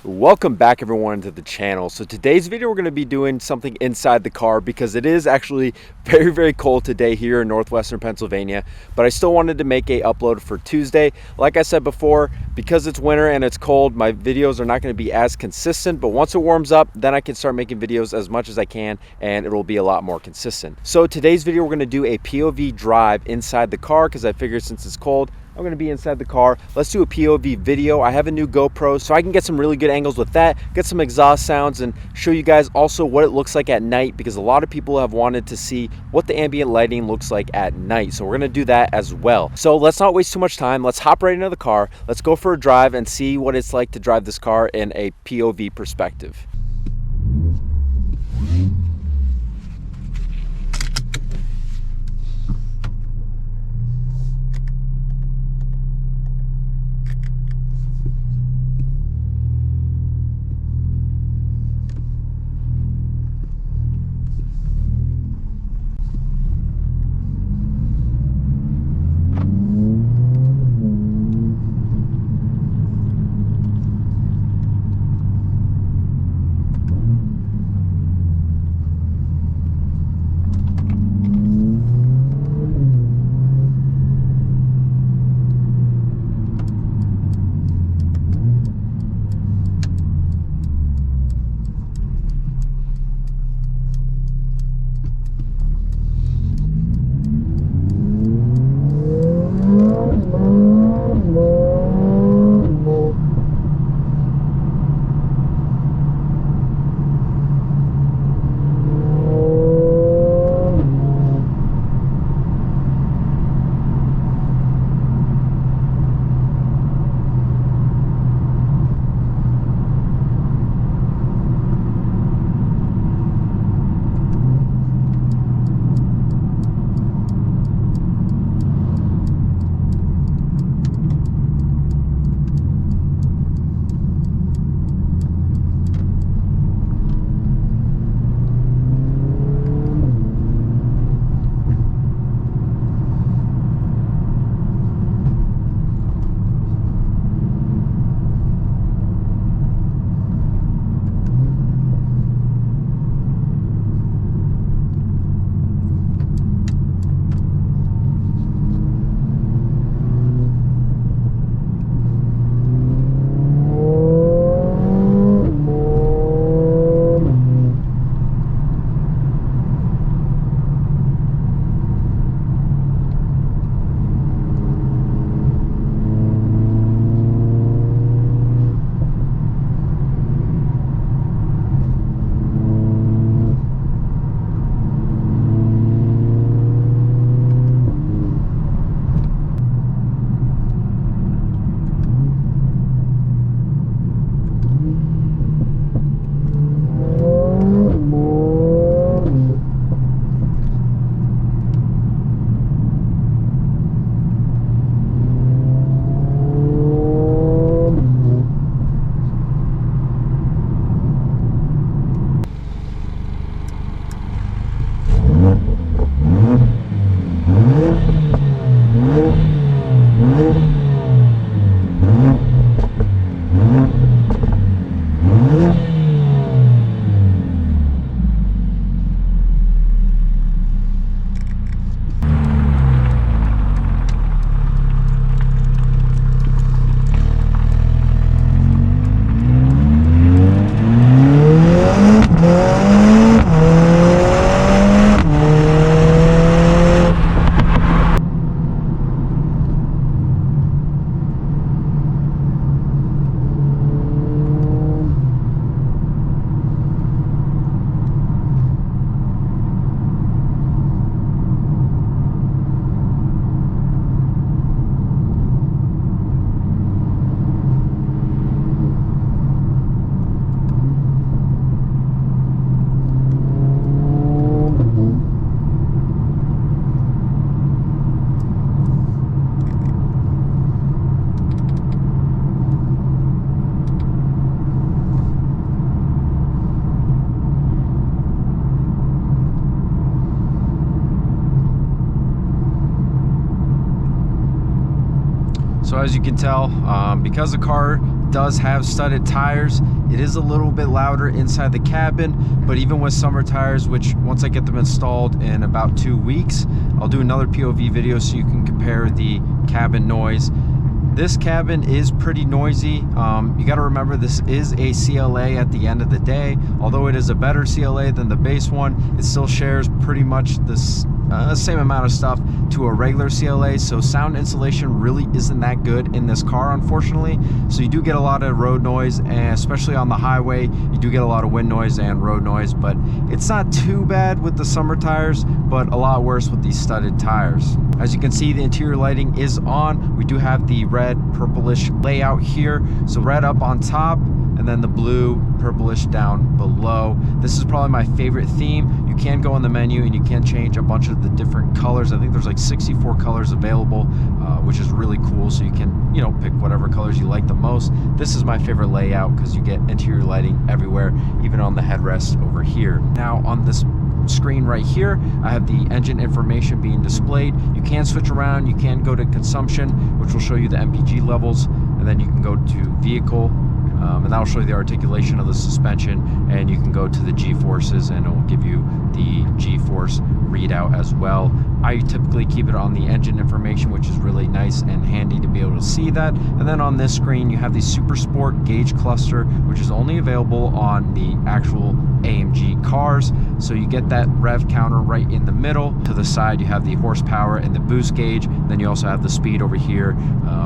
Welcome back everyone to the channel. So today's video we're going to be doing something inside the car because it is actually very cold today here in northwestern Pennsylvania, but I still wanted to make a upload for Tuesday. Like I said before, because it's winter and it's cold, my videos are not going to be as consistent, but once it warms up, then I can start making videos as much as I can and it will be a lot more consistent. So today's video we're going to do a POV drive inside the car because I figured since it's cold I'm going to be inside the car. Let's do a POV video. I have a new GoPro so I can get some really good angles with that, get some exhaust sounds, and show you guys also what it looks like at night because a lot of people have wanted to see what the ambient lighting looks like at night. So we're going to do that as well. So let's not waste too much time. Let's hop right into the car. Let's go for a drive and see what it's like to drive this car in a POV perspective. So as you can tell, because the car does have studded tires. It is a little bit louder inside the cabin, but even with summer tires, which once I get them installed in about 2 weeks, I'll do another POV video so you can compare the cabin noise. This cabin is pretty noisy. You got to remember this is a CLA at the end of the day. Although it is a better CLA than the base one, it still shares pretty much this same amount of stuff to a regular CLA, so sound insulation really isn't that good in this car, unfortunately. So you do get a lot of road noise, and especially on the highway you do get a lot of wind noise and road noise, but it's not too bad with the summer tires, but a lot worse with these studded tires. As you can see, the interior lighting is on. We do have the red purplish layout here, so red up on top and then the blue purplish down below. This is probably my favorite theme. You can go in the menu and you can change a bunch of the different colors. I think there's like 64 colors available, which is really cool. So you can, you know, pick whatever colors you like the most. This is my favorite layout because you get interior lighting everywhere, even on the headrest over here. Now on this screen right here, I have the engine information being displayed. You can switch around. You can go to consumption, which will show you the MPG levels, and then you can go to vehicle, and that will show you the articulation of the suspension, and you can go to the G-forces and it will give you the G-force readout as well. I typically keep it on the engine information, which is really nice and handy to be able to see that. And then on this screen you have the Super Sport gauge cluster, which is only available on the actual AMG cars. So you get that rev counter right in the middle. To the side you have the horsepower and the boost gauge, then you also have the speed over here,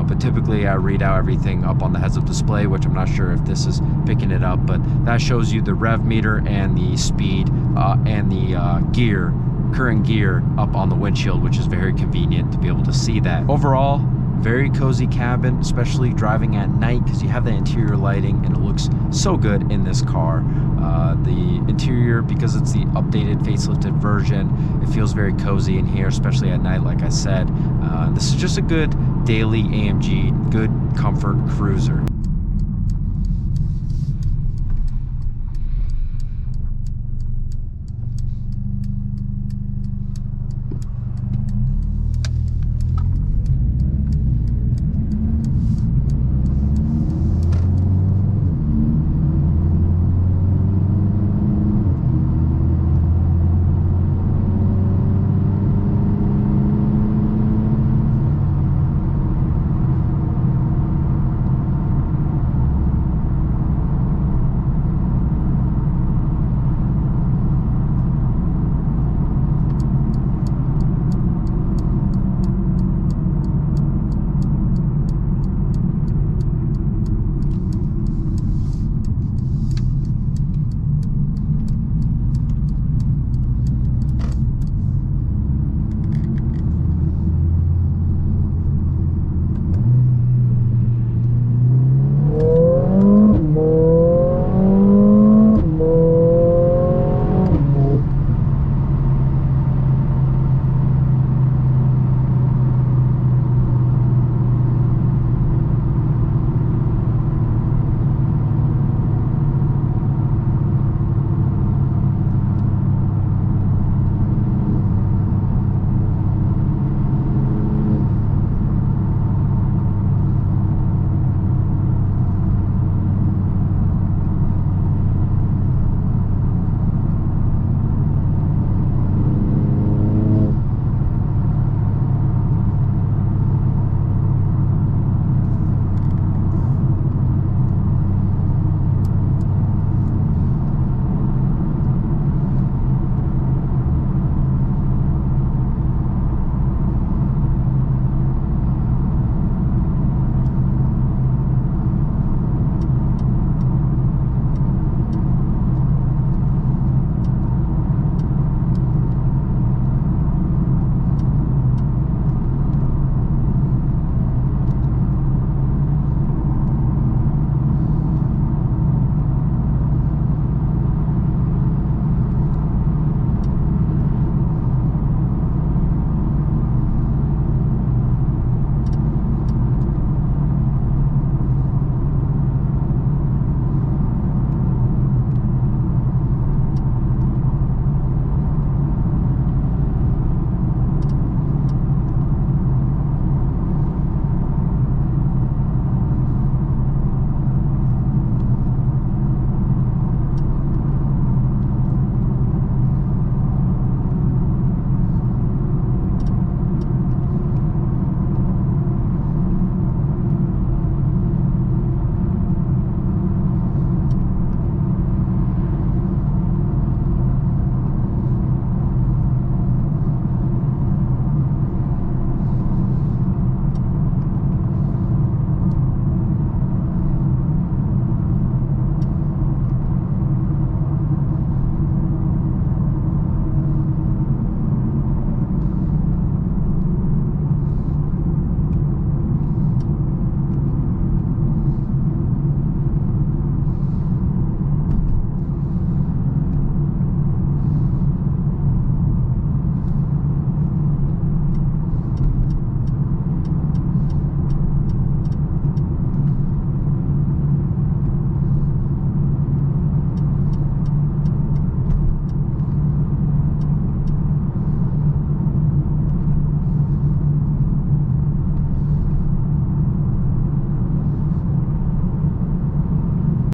but typically I read out everything up on the heads-up display, which I'm not sure if this is picking it up, but that shows you the rev meter and the speed and the current gear up on the windshield, which is very convenient to be able to see that. Overall, very cozy cabin, especially driving at night because you have the interior lighting and it looks so good in this car. The interior, because it's the updated facelifted version, it feels very cozy in here, especially at night, like I said. This is just a good daily AMG, good comfort cruiser.